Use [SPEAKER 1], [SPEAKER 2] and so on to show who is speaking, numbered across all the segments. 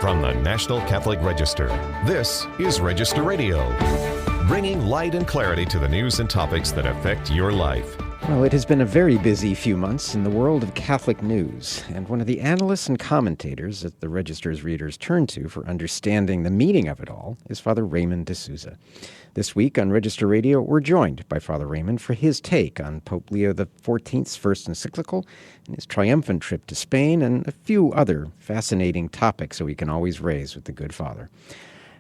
[SPEAKER 1] From the National Catholic Register, this is Register Radio, bringing light and clarity to the news and topics that affect your life.
[SPEAKER 2] Well, it has been a very busy few months in the world of Catholic news, and one of the analysts and commentators that the Register's readers turn to for understanding the meaning of it all is Father Raymond De Souza. This week on Register Radio, we're joined by Father Raymond for his take on Pope Leo XIV's first encyclical and his triumphant trip to Spain and a few other fascinating topics that we can always raise with the good Father.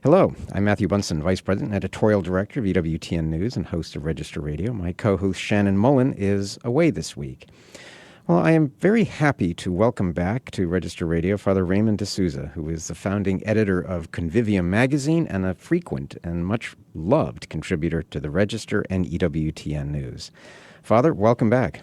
[SPEAKER 2] Hello, I'm Matthew Bunson, Vice President and Editorial Director of EWTN News and host of Register Radio. My co-host Shannon Mullen is away this week. Well, I am very happy to welcome back to Register Radio Father Raymond De Souza, who is the founding editor of Convivium magazine and a frequent and much loved contributor to the Register and EWTN News. Father, welcome back.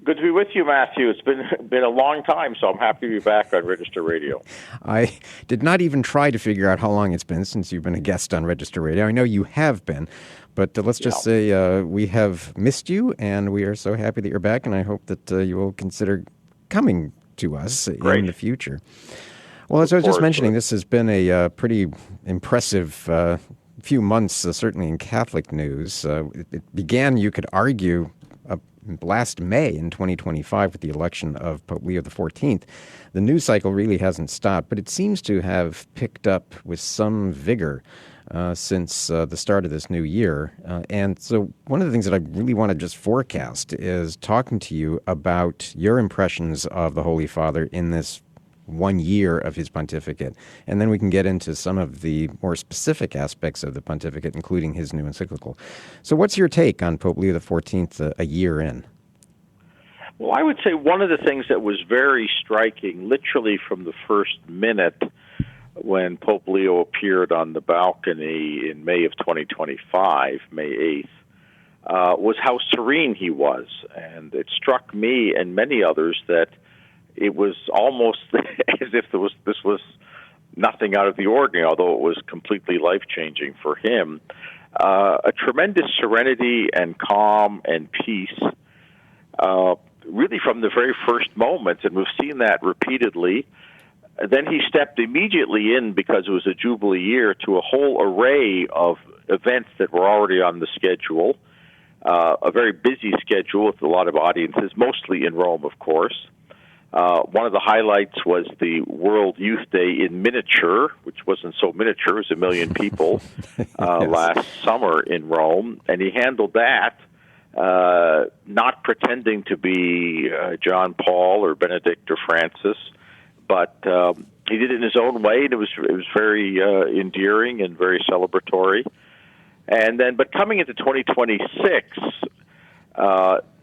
[SPEAKER 3] Good to be with you, Matthew. It's been a long time, so I'm happy to be back on Register Radio.
[SPEAKER 2] I did not even try to figure out how long it's been since you've been a guest on Register Radio. I know you have been, but let's just say we have missed you, and we are so happy that you're back, and I hope that you will consider coming to us in the future. Well, as I was just mentioning, this has been a pretty impressive few months, certainly in Catholic news. It began, you could argue, last May in 2025 with the election of Pope Leo XIV. The news cycle really hasn't stopped, but it seems to have picked up with some vigor since the start of this new year. And so one of the things that I really want to just forecast is talking to you about your impressions of the Holy Father in this 1 year of his pontificate. And then we can get into some of the more specific aspects of the pontificate, including his new encyclical. So what's your take on Pope Leo XIV a year in?
[SPEAKER 3] Well, I would say one of the things that was very striking, literally from the first minute when Pope Leo appeared on the balcony in May of 2025, May 8th, was how serene he was. And it struck me and many others that it was almost as if this was nothing out of the ordinary, although it was completely life-changing for him. A tremendous serenity and calm and peace, really from the very first moment, and we've seen that repeatedly. Then he stepped immediately in, because it was a Jubilee year, to a whole array of events that were already on the schedule, a very busy schedule with a lot of audiences, mostly in Rome, of course. One of the highlights was the World Youth Day in miniature, which wasn't so miniature, it was 1 million people last summer in Rome, and he handled that, not pretending to be John Paul or Benedict or Francis, but he did it in his own way, and it was very endearing and very celebratory. And then, but coming into 2026.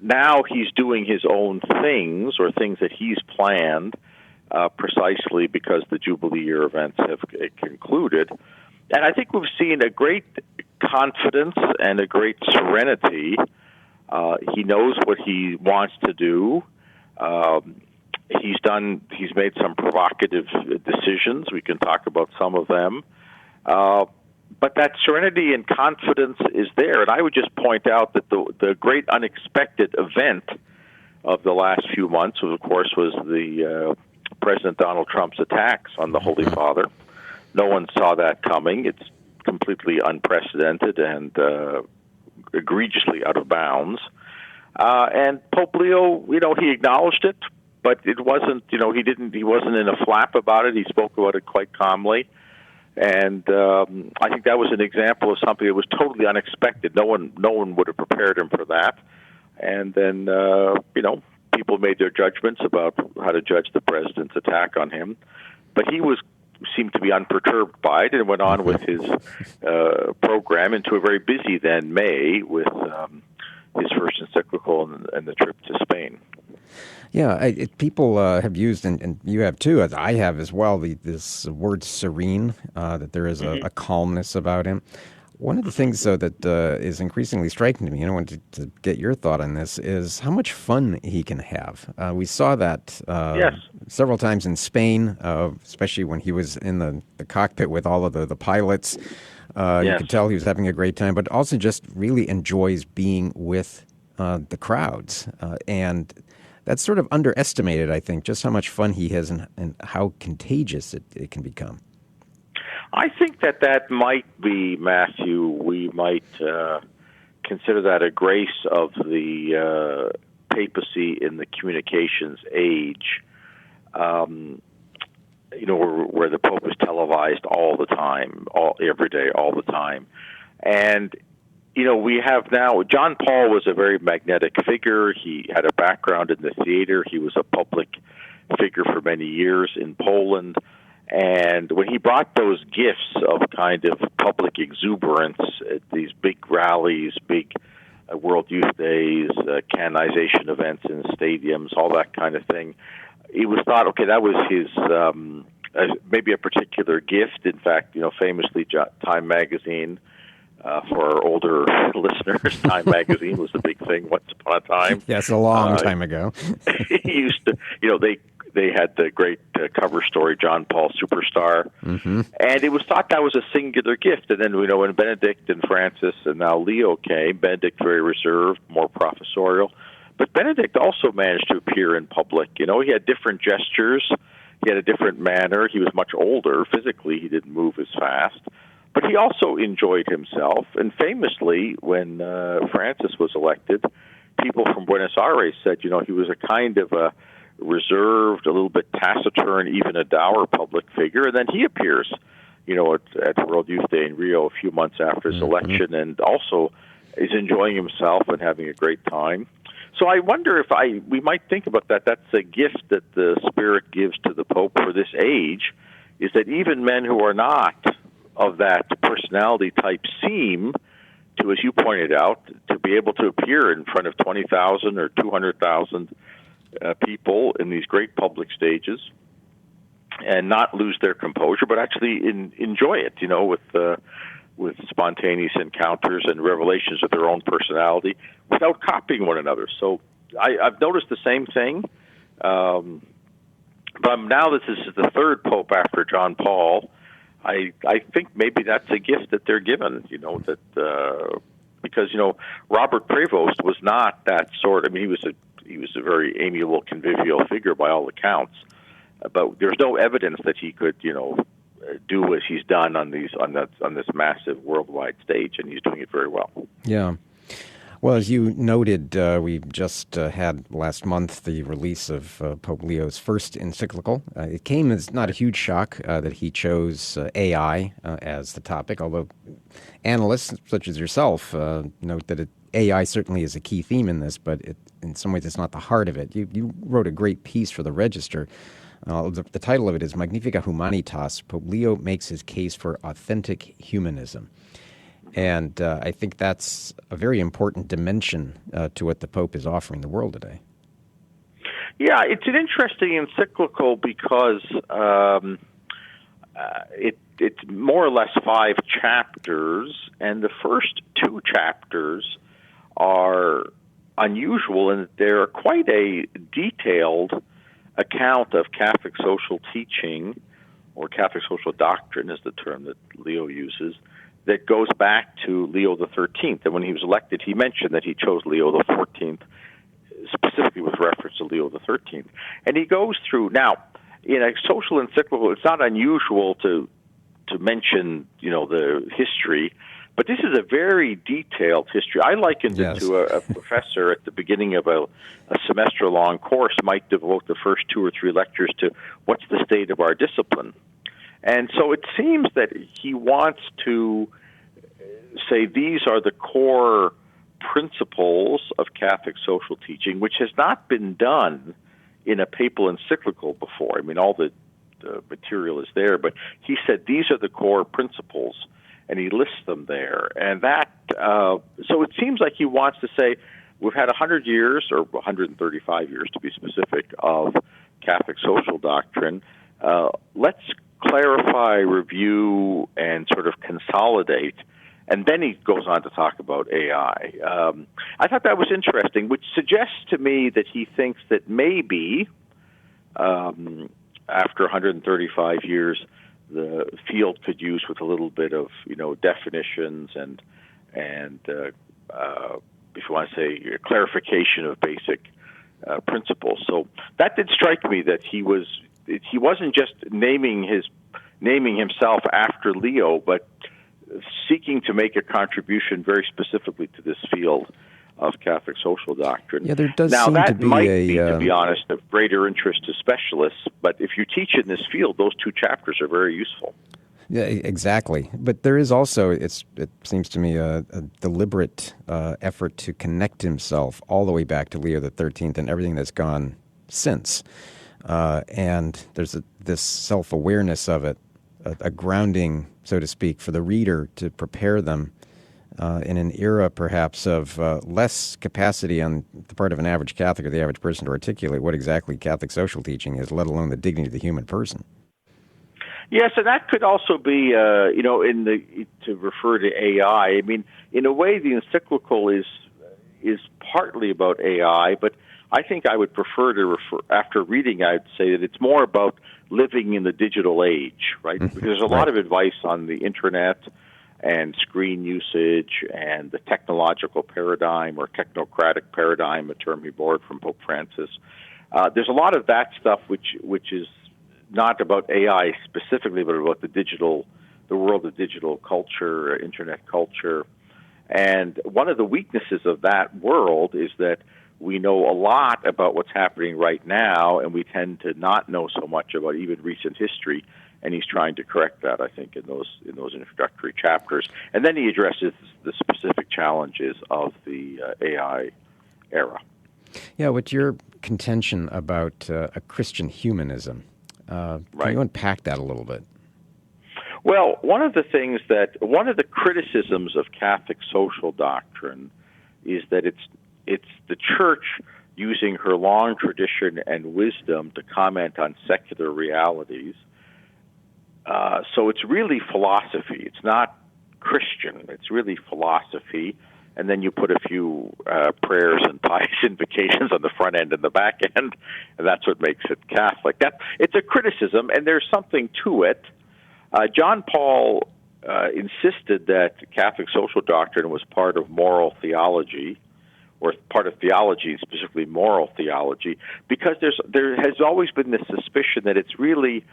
[SPEAKER 3] Now he's doing his own things, or things that he's planned, precisely because the Jubilee year events have concluded. And I think we've seen a great confidence and a great serenity. He knows what he wants to do. He's made some provocative decisions. We can talk about some of them. But that serenity and confidence is there. And I would just point out that the great unexpected event of the last few months, of course, was the President Donald Trump's attacks on the Holy Father. No one saw that coming. It's completely unprecedented and egregiously out of bounds. And Pope Leo, he acknowledged it, but it wasn't, he wasn't in a flap about it. He spoke about it quite calmly. And I think that was an example of something that was totally unexpected. No one would have prepared him for that. And then, people made their judgments about how to judge the president's attack on him. But he seemed to be unperturbed by it and went on with his program into a very busy then May with his first encyclical and the trip to Spain.
[SPEAKER 2] Yeah, people have used, and you have too, as I have as well, this word serene, that there is a calmness about him. One of the things, though, that is increasingly striking to me, and I wanted to get your thought on this, is how much fun he can have. We saw that several times in Spain, especially when he was in the cockpit with all of the pilots. You could tell he was having a great time, but also just really enjoys being with the crowds. And that's sort of underestimated, I think, just how much fun he has and how contagious it can become.
[SPEAKER 3] I think that might be, Matthew, we might consider that a grace of the papacy in the communications age, where the Pope is televised all the time, every day, all the time. And, we have now, John Paul was a very magnetic figure. He had a background in the theater. He was a public figure for many years in Poland. And when he brought those gifts of kind of public exuberance at these big rallies, big World Youth Days, canonization events in stadiums, all that kind of thing, it was thought, okay, that was his maybe a particular gift. In fact, famously, Time Magazine, for our older listeners, Time Magazine was the big thing once upon a time.
[SPEAKER 2] Yes, a long time ago.
[SPEAKER 3] He used to, they had the great cover story, John Paul Superstar, and it was thought that was a singular gift. And then, when Benedict and Francis and now Leo came, Benedict very reserved, more professorial, but Benedict also managed to appear in public. He had different gestures, he had a different manner, he was much older. Physically, he didn't move as fast, but he also enjoyed himself. And famously, when Francis was elected, people from Buenos Aires said, he was a kind of a reserved, a little bit taciturn, even a dour public figure. And then he appears, at World Youth Day in Rio a few months after his election, and also is enjoying himself and having a great time. So I wonder if we might think about that. That's a gift that the Spirit gives to the Pope for this age, is that even men who are not of that personality type seem to, as you pointed out, to be able to appear in front of 20,000 or 200,000 people in these great public stages and not lose their composure, but actually enjoy it, with spontaneous encounters and revelations of their own personality without copying one another. So I've noticed the same thing. But now this is the third Pope after John Paul. I think maybe that's a gift that they're given, because Robert Prevost was not that sort. I mean, he was a very amiable, convivial figure by all accounts, but there's no evidence that he could do what he's done on this massive worldwide stage, and he's doing it very well.
[SPEAKER 2] Yeah. Well, as you noted, we just had last month the release of Pope Leo's first encyclical. It came as not a huge shock that he chose AI as the topic, although analysts such as yourself note that AI certainly is a key theme in this, but in some ways it's not the heart of it. You wrote a great piece for the Register. The title of it is Magnifica Humanitas. Pope Leo makes his case for authentic humanism. And I think that's a very important dimension to what the Pope is offering the world today.
[SPEAKER 3] Yeah, it's an interesting encyclical because it's more or less 5 chapters, and the first 2 chapters are unusual in that they're quite a detailed account of Catholic social teaching, or Catholic social doctrine is the term that Leo uses, that goes back to Leo XIII. And when he was elected, he mentioned that he chose Leo XIV, specifically with reference to Leo XIII. And he goes through, now, in a social encyclical, it's not unusual to mention, the history, but this is a very detailed history. I likened it to a professor at the beginning of a semester-long course might devote the first 2 or 3 lectures to what's the state of our discipline. And so it seems that he wants to say these are the core principles of Catholic social teaching, which has not been done in a papal encyclical before. I mean, all the material is there, but he said these are the core principles, and he lists them there. And that, so it seems like he wants to say, we've had 100 years, or 135 years to be specific, of Catholic social doctrine. Let's clarify, review, and sort of consolidate. And then he goes on to talk about AI. I thought that was interesting, which suggests to me that he thinks that maybe after 135 years, the field could use with a little bit of definitions and if you want to say clarification of basic principles. So that did strike me that he wasn't just naming himself after Leo, but seeking to make a contribution very specifically to this field of Catholic social doctrine.
[SPEAKER 2] Yeah, there does
[SPEAKER 3] now,
[SPEAKER 2] seem
[SPEAKER 3] that
[SPEAKER 2] to be
[SPEAKER 3] might be, to be honest, of greater interest to specialists, but if you teach in this field, those 2 chapters are very useful.
[SPEAKER 2] Yeah, exactly. But there is also, it seems to me, a deliberate effort to connect himself all the way back to Leo XIII and everything that's gone since. And there's this self-awareness of it, a grounding, so to speak, for the reader to prepare them in an era, perhaps, of less capacity on the part of an average Catholic or the average person to articulate what exactly Catholic social teaching is, let alone the dignity of the human person.
[SPEAKER 3] Yes, and that could also be, to refer to AI. I mean, in a way, the encyclical is partly about AI, but I think I would prefer to after reading, I'd say that it's more about living in the digital age, right? Because there's a lot of advice on the internet and screen usage and the technological paradigm or technocratic paradigm, a term he borrowed from Pope Francis. There's a lot of that stuff which is not about AI specifically, but about the world of digital culture, internet culture. And one of the weaknesses of that world is that we know a lot about what's happening right now, and we tend to not know so much about even recent history. And he's trying to correct that, I think, in those introductory chapters. And then he addresses the specific challenges of the AI era.
[SPEAKER 2] Yeah, what's your contention about a Christian humanism? Can you unpack that a little bit?
[SPEAKER 3] Well, one of the criticisms of Catholic social doctrine is that it's the Church using her long tradition and wisdom to comment on secular realities. So it's really philosophy. It's not Christian. It's really philosophy. And then you put a few prayers and pious invocations on the front end and the back end, and that's what makes it Catholic. It's a criticism, and there's something to it. John Paul insisted that Catholic social doctrine was part of moral theology, or part of theology, specifically moral theology, because there has always been this suspicion that it's really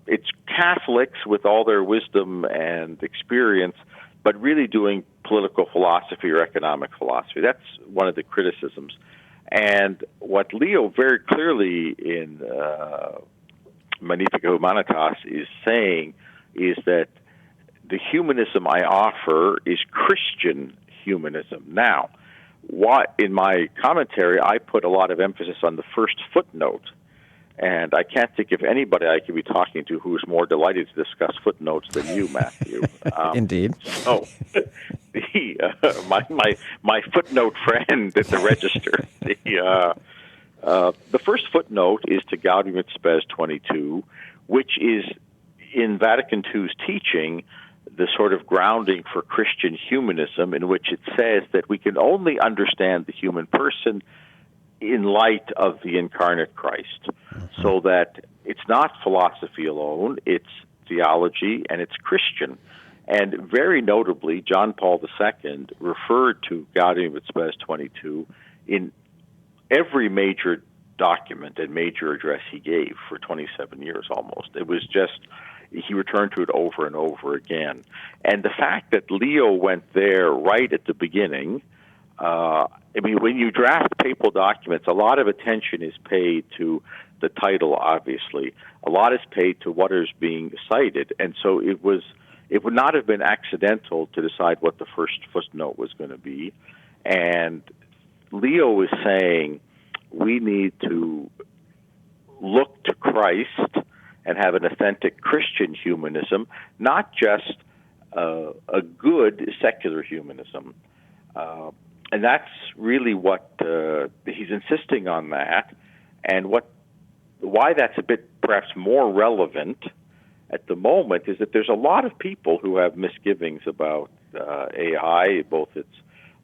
[SPEAKER 3] it's Catholics with all their wisdom and experience, but really doing political philosophy or economic philosophy. That's one of the criticisms. And what Leo very clearly in Magnificat Humanitas is saying is that the humanism I offer is Christian humanism. Now, in my commentary, I put a lot of emphasis on the first footnote, and I can't think of anybody I could be talking to who is more delighted to discuss footnotes than you, Matthew.
[SPEAKER 2] Indeed.
[SPEAKER 3] So, my footnote friend at the Register. The first footnote is to Gaudium et Spes 22, which is in Vatican II's teaching the sort of grounding for Christian humanism, in which it says that we can only understand the human person in light of the incarnate Christ, so that it's not philosophy alone, it's theology, and it's Christian. And very notably, John Paul II referred to Gaudium et Spes 22 in every major document and major address he gave for 27 years almost. It was just, he returned to it over and over again. And the fact that Leo went there right at the beginning, when you draft papal documents, a lot of attention is paid to the title, obviously. A lot is paid to what is being cited. And so it would not have been accidental to decide what the first footnote was going to be. And Leo is saying we need to look to Christ and have an authentic Christian humanism, not just a good secular humanism. And that's really what he's insisting on that, and why that's a bit perhaps more relevant at the moment is that there's a lot of people who have misgivings about AI, both its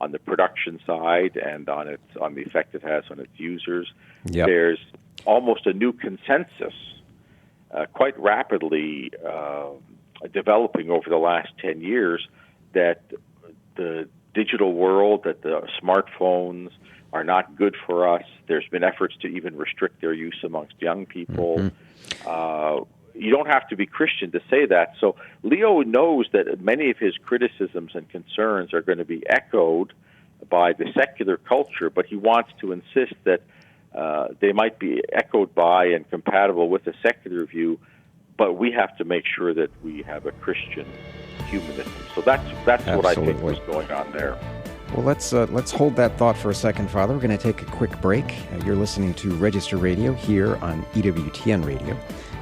[SPEAKER 3] on the production side and on the effect it has on its users.
[SPEAKER 2] Yep.
[SPEAKER 3] There's almost a new consensus quite rapidly developing over the last 10 years that the digital world, that the smartphones, are not good for us. There's been efforts to even restrict their use amongst young people. You don't have to be Christian to say that. So Leo knows that many of his criticisms and concerns are going to be echoed by the secular culture, but he wants to insist that they might be echoed by and compatible with the secular view, but we have to make sure that we have a Christian humanism. So that's what I think was going on there.
[SPEAKER 2] Well, let's hold that thought for a second, Father. We're going to take a quick break. You're listening to Register Radio here on EWTN Radio.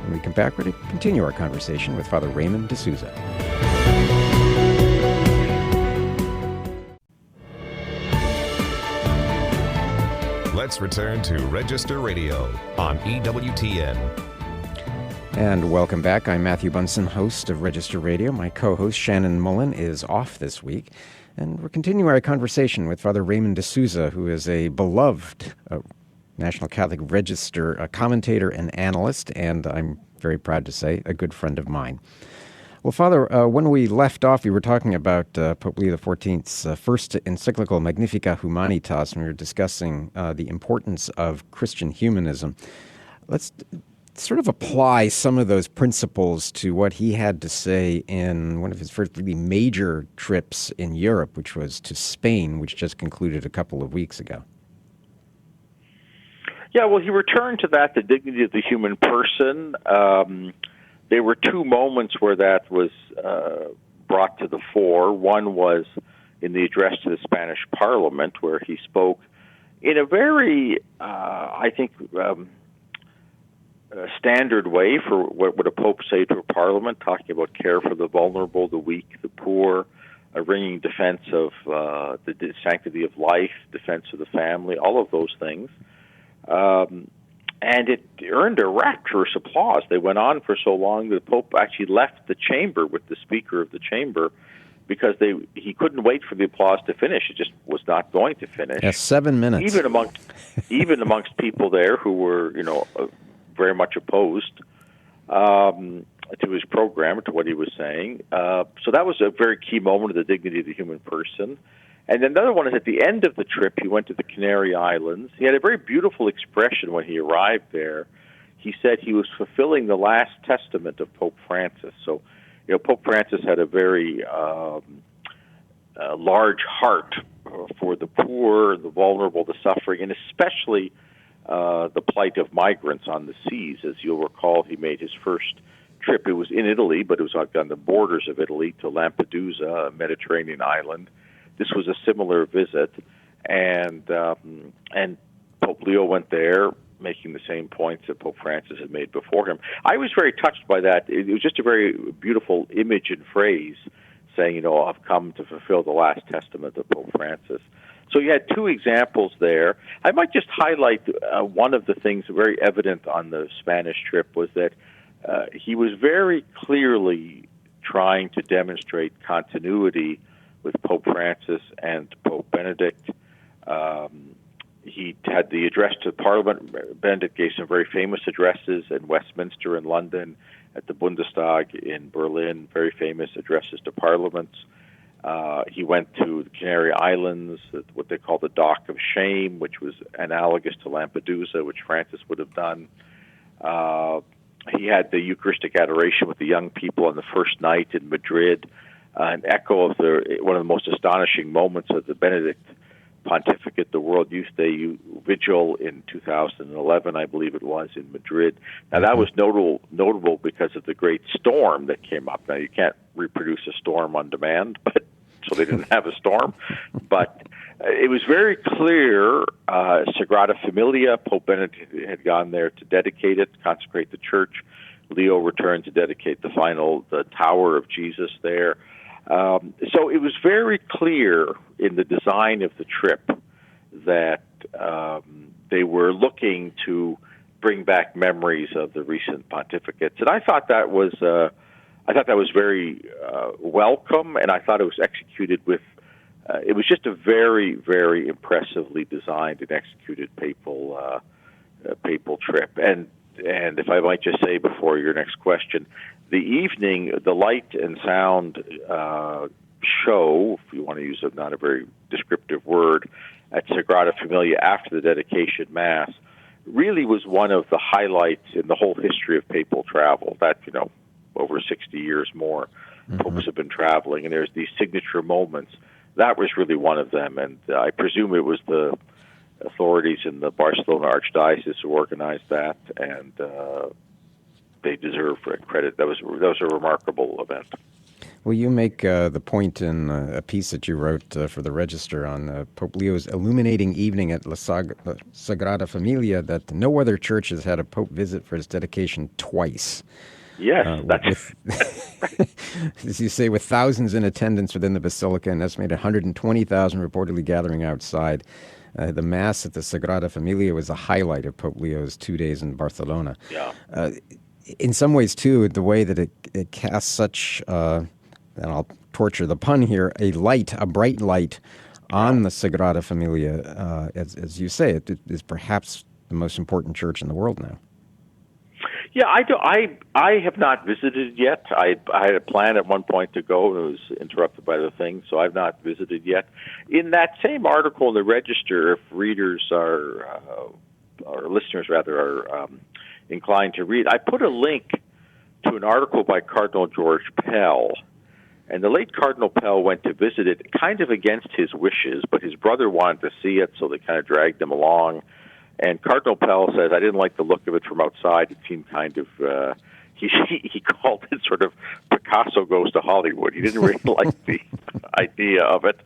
[SPEAKER 2] When we come back, we're going to continue our conversation with Father Raymond De Souza.
[SPEAKER 1] Let's return to Register Radio on EWTN.
[SPEAKER 2] And welcome back. I'm Matthew Bunson, host of Register Radio. My co-host, Shannon Mullen, is off this week. And we're continuing our conversation with Father Raymond De Souza, who is a beloved National Catholic Register commentator and analyst, and I'm very proud to say, a good friend of mine. Well, Father, when we left off, we were talking about Pope Leo XIV's first encyclical Magnificat Humanitas, and we were discussing the importance of Christian humanism. Let's sort of apply some of those principles to what he had to say in one of his first really major trips in Europe, which was to Spain, which just concluded a couple of weeks ago.
[SPEAKER 3] Yeah, well, he returned to that, the dignity of the human person. There were two moments where that was brought to the fore. One was in the address to the Spanish Parliament, where he spoke in a very, I think, standard way for what would a pope say to a parliament, talking about care for the vulnerable, the weak, the poor, a ringing defense of the sanctity of life, defense of the family, all of those things. And it earned a rapturous applause. They went on for so long that the Pope actually left the chamber with the Speaker of the chamber because he couldn't wait for the applause to finish. It just was not going to finish.
[SPEAKER 2] Yeah, 7 minutes.
[SPEAKER 3] Even amongst people there who were, very much opposed to his program, to what he was saying. So that was a very key moment of the dignity of the human person. And another one is at the end of the trip, he went to the Canary Islands. He had a very beautiful expression when he arrived there. He said he was fulfilling the last testament of Pope Francis. So, Pope Francis had a very large heart for the poor, the vulnerable, the suffering, and especially the plight of migrants on the seas. As you'll recall, he made his first trip. It was in Italy, but it was on the borders of Italy to Lampedusa, a Mediterranean island. This was a similar visit, and Pope Leo went there, making the same points that Pope Francis had made before him. I was very touched by that. It was just a very beautiful image and phrase, saying, I've come to fulfill the last testament of Pope Francis. So you had two examples there. I might just highlight one of the things very evident on the Spanish trip was that he was very clearly trying to demonstrate continuity with Pope Francis and Pope Benedict. He had the address to Parliament. Benedict gave some very famous addresses in Westminster in London, at the Bundestag in Berlin, very famous addresses to parliaments. He went to the Canary Islands, what they call the Dock of Shame, which was analogous to Lampedusa, which Francis would have done. He had the Eucharistic adoration with the young people on the first night in Madrid, an echo of one of the most astonishing moments of the Benedict pontificate, the World Youth Day Vigil in 2011, I believe it was, in Madrid. Now, that was notable because of the great storm that came up. Now, you can't reproduce a storm on demand, so they didn't have a storm. But it was very clear, Sagrada Familia, Pope Benedict had gone there to dedicate it, consecrate the church. Leo returned to dedicate the Tower of Jesus there. So it was very clear in the design of the trip that they were looking to bring back memories of the recent pontificates, and I thought that was very welcome, and I thought it was executed with. It was just a very, very impressively designed and executed papal trip, and if I might just say before your next question. The evening, the light and sound show, if you want to use not a very descriptive word, at Sagrada Familia after the dedication Mass really was one of the highlights in the whole history of papal travel. That, over 60 years more, popes have been traveling, and there's these signature moments. That was really one of them, and I presume it was the authorities in the Barcelona Archdiocese who organized that, and they deserve credit. That was a remarkable event.
[SPEAKER 2] Well, you make the point in a piece that you wrote for the Register on Pope Leo's illuminating evening at La Sagrada Familia that no other church has had a pope visit for his dedication twice.
[SPEAKER 3] Yes,
[SPEAKER 2] as you say, with thousands in attendance within the Basilica, an estimated 120,000 reportedly gathering outside. The Mass at the Sagrada Familia was a highlight of Pope Leo's 2 days in Barcelona.
[SPEAKER 3] Yeah.
[SPEAKER 2] In some ways, too, the way that it casts such, and I'll torture the pun here, a bright light on the Sagrada Familia, as you say, it is perhaps the most important church in the world now.
[SPEAKER 3] Yeah, I have not visited yet. I had a plan at one point to go. It was interrupted by other things, so I've not visited yet. In that same article in the Register, if readers or listeners rather are inclined to read, I put a link to an article by Cardinal George Pell. And the late Cardinal Pell went to visit it kind of against his wishes, but his brother wanted to see it, so they kind of dragged him along. And Cardinal Pell says, I didn't like the look of it from outside. It seemed kind of, he called it sort of Picasso goes to Hollywood. He didn't really like the idea of it.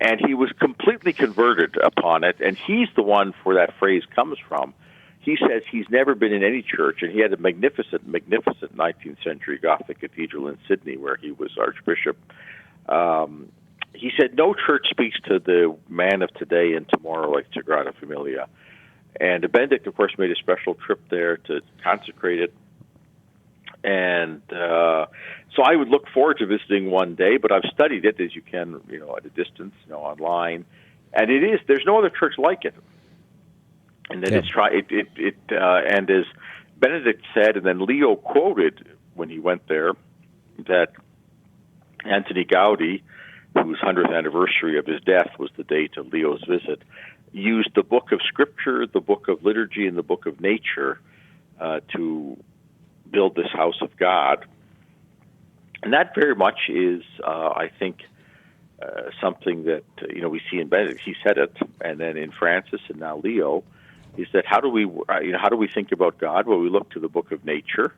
[SPEAKER 3] And he was completely converted upon it. And he's the one where that phrase comes from. He says he's never been in any church, and he had a magnificent 19th century Gothic cathedral in Sydney where he was archbishop. He said no church speaks to the man of today and tomorrow like Sagrada Familia. And Benedict, of course, made a special trip there to consecrate it. And so I would look forward to visiting one day, but I've studied it, as you can, at a distance, online. And there's no other church like it. And then and as Benedict said, and then Leo quoted when he went there, that Antoni Gaudi, whose 100th anniversary of his death was the date of Leo's visit, used the book of Scripture, the book of liturgy, and the book of nature to build this house of God. And that very much is, I think, something that we see in Benedict. He said it, and then in Francis and now Leo, is that how do we think about God? Well, we look to the book of nature,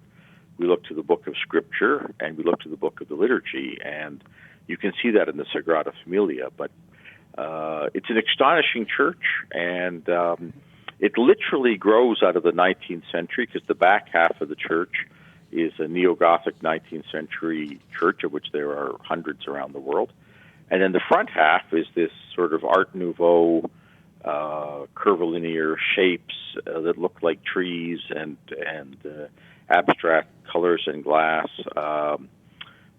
[SPEAKER 3] we look to the book of Scripture, and we look to the book of the liturgy, and you can see that in the Sagrada Familia. But it's an astonishing church, and it literally grows out of the 19th century because the back half of the church is a neo-Gothic 19th century church, of which there are hundreds around the world. And then the front half is this sort of Art Nouveau, curvilinear shapes that look like trees and abstract colors and glass.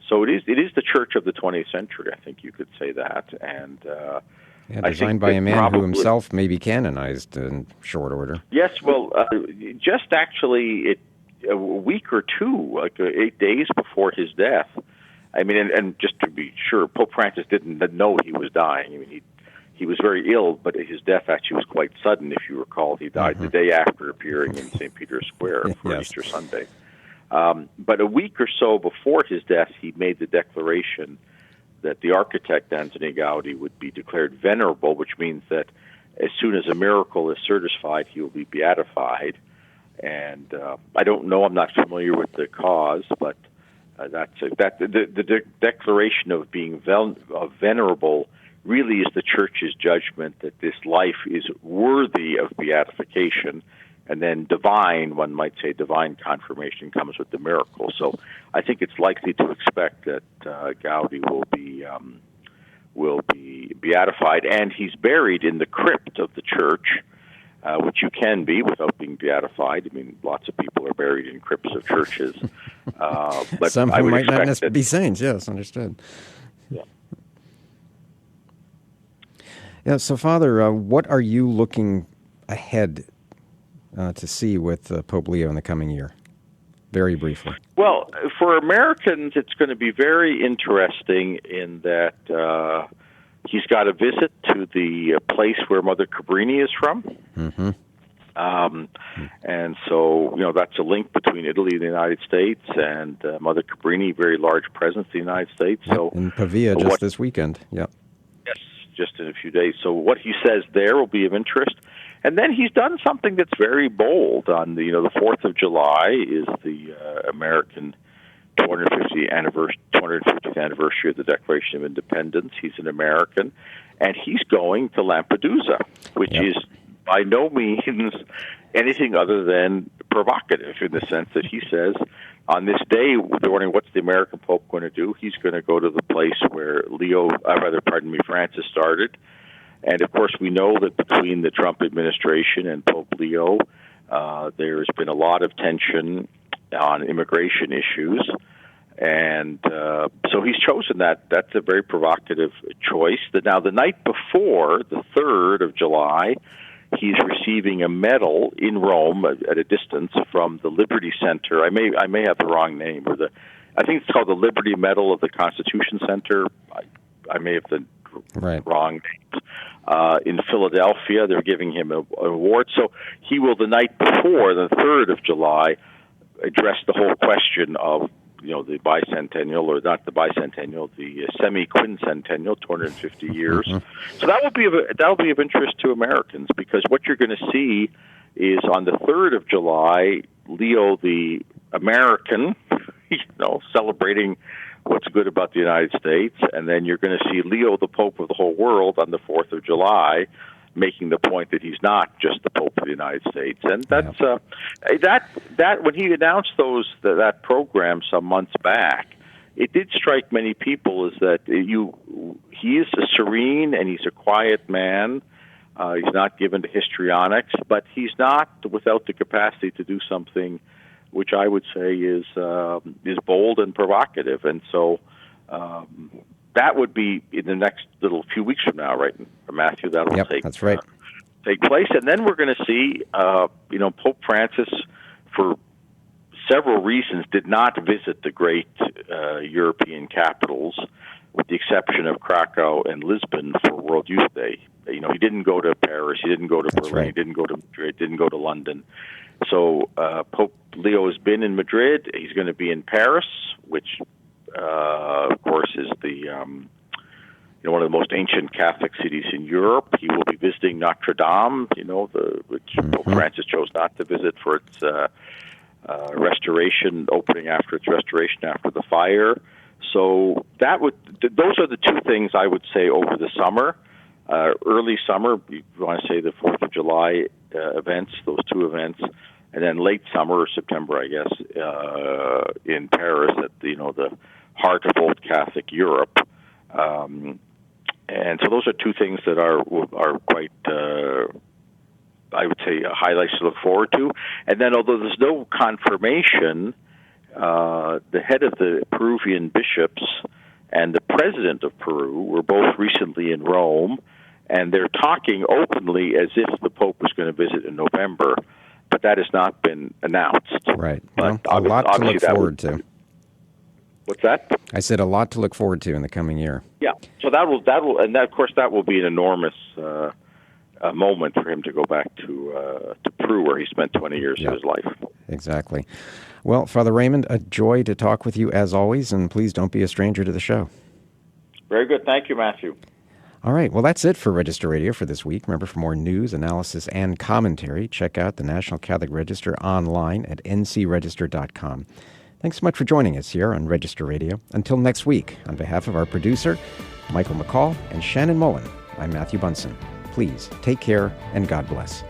[SPEAKER 3] So it is the church of the 20th century. I think you could say that, and
[SPEAKER 2] designed by a man who himself may be canonized in short order.
[SPEAKER 3] Yes, well, just actually a week or two, like 8 days before his death. I mean, and just to be sure, Pope Francis didn't know he was dying. I mean, he was very ill, but his death actually was quite sudden. If you recall, he died the day after appearing in St. Peter's Square for Easter Sunday. But a week or so before his death, he made the declaration that the architect, Antoni Gaudi, would be declared venerable, which means that as soon as a miracle is certified, he will be beatified. And I don't know, I'm not familiar with the cause, but the declaration of being venerable really is the Church's judgment that this life is worthy of beatification, and then divine, one might say, divine confirmation comes with the miracle. So I think it's likely to expect that Gaudi will be beatified, and he's buried in the crypt of the church, which you can be without being beatified. I mean, lots of people are buried in crypts of churches. But
[SPEAKER 2] some who might not necessarily be saints, yes, understood. Yeah, so Father, what are you looking ahead to see with Pope Leo in the coming year? Very briefly.
[SPEAKER 3] Well, for Americans, it's going to be very interesting in that He's got a visit to the place where Mother Cabrini is from.
[SPEAKER 2] Mm-hmm.
[SPEAKER 3] And so, that's a link between Italy and the United States, and Mother Cabrini, very large presence in the United States. So
[SPEAKER 2] in Pavia just this weekend. Yep.
[SPEAKER 3] Yes, just in a few days. So what he says there will be of interest. And then he's done something that's very bold. On the 4th of July is the American 250th anniversary of the Declaration of Independence. He's an American, and he's going to Lampedusa, which is by no means anything other than provocative, in the sense that he says, on this day, they're wondering what's the American Pope going to do. He's going to go to the place where Francis started. And of course, we know that between the Trump administration and Pope Leo, there's been a lot of tension on immigration issues. And so he's chosen that. That's a very provocative choice. Now, the night before, the 3rd of July, he's receiving a medal in Rome at a distance from the Liberty Center. I may have the wrong name, I think it's called the Liberty Medal of the Constitution Center. I may have the wrong names. In Philadelphia, they're giving him an award. So he will, the night before, the 3rd of July, address the whole question of the bicentennial, or not the bicentennial, the semi-quincentennial, 250 years. So that will be of interest to Americans, because what you're going to see is on the 3rd of July, Leo the American, celebrating what's good about the United States, and then you're going to see Leo the Pope of the whole world on the 4th of July, making the point that he's not just the Pope of the United States. And that's that when he announced that program some months back, it did strike many people, is that he is a serene and he's a quiet man. He's not given to histrionics, but he's not without the capacity to do something which I would say is bold and provocative. And so that would be in the next few weeks from now, right, Matthew? That'll take place, and then we're going to see, Pope Francis, for several reasons, did not visit the great European capitals, with the exception of Krakow and Lisbon for World Youth Day. He didn't go to Paris, he didn't go to Berlin, he didn't go to Madrid, didn't go to London. So Pope Leo has been in Madrid. He's going to be in Paris, which of course, is the one of the most ancient Catholic cities in Europe. He will be visiting Notre Dame, which Pope Francis chose not to visit for its opening after its restoration after the fire. So those are the two things I would say over the summer. Early summer, you want to say the 4th of July events, those two events. And then late summer, or September, I guess, in Paris, at the heart of old Catholic Europe, and so those are two things that are quite, I would say, highlights to look forward to. And then, although there's no confirmation, the head of the Peruvian bishops and the president of Peru were both recently in Rome, and they're talking openly as if the Pope was going to visit in November, but that has not been announced.
[SPEAKER 2] Right. Well, a lot to look forward to.
[SPEAKER 3] What's that?
[SPEAKER 2] I said a lot to look forward to in the coming year.
[SPEAKER 3] Yeah. So that will, and that, of course, that will be an enormous moment for him to go back to Peru, where he spent 20 years of his life.
[SPEAKER 2] Exactly. Well, Father Raymond, a joy to talk with you as always, and please don't be a stranger to the show.
[SPEAKER 3] Very good. Thank you, Matthew.
[SPEAKER 2] All right. Well, that's it for Register Radio for this week. Remember, for more news, analysis, and commentary, check out the National Catholic Register online at ncregister.com. Thanks so much for joining us here on Register Radio. Until next week, on behalf of our producer, Michael McCall, and Shannon Mullen, I'm Matthew Bunson. Please take care and God bless.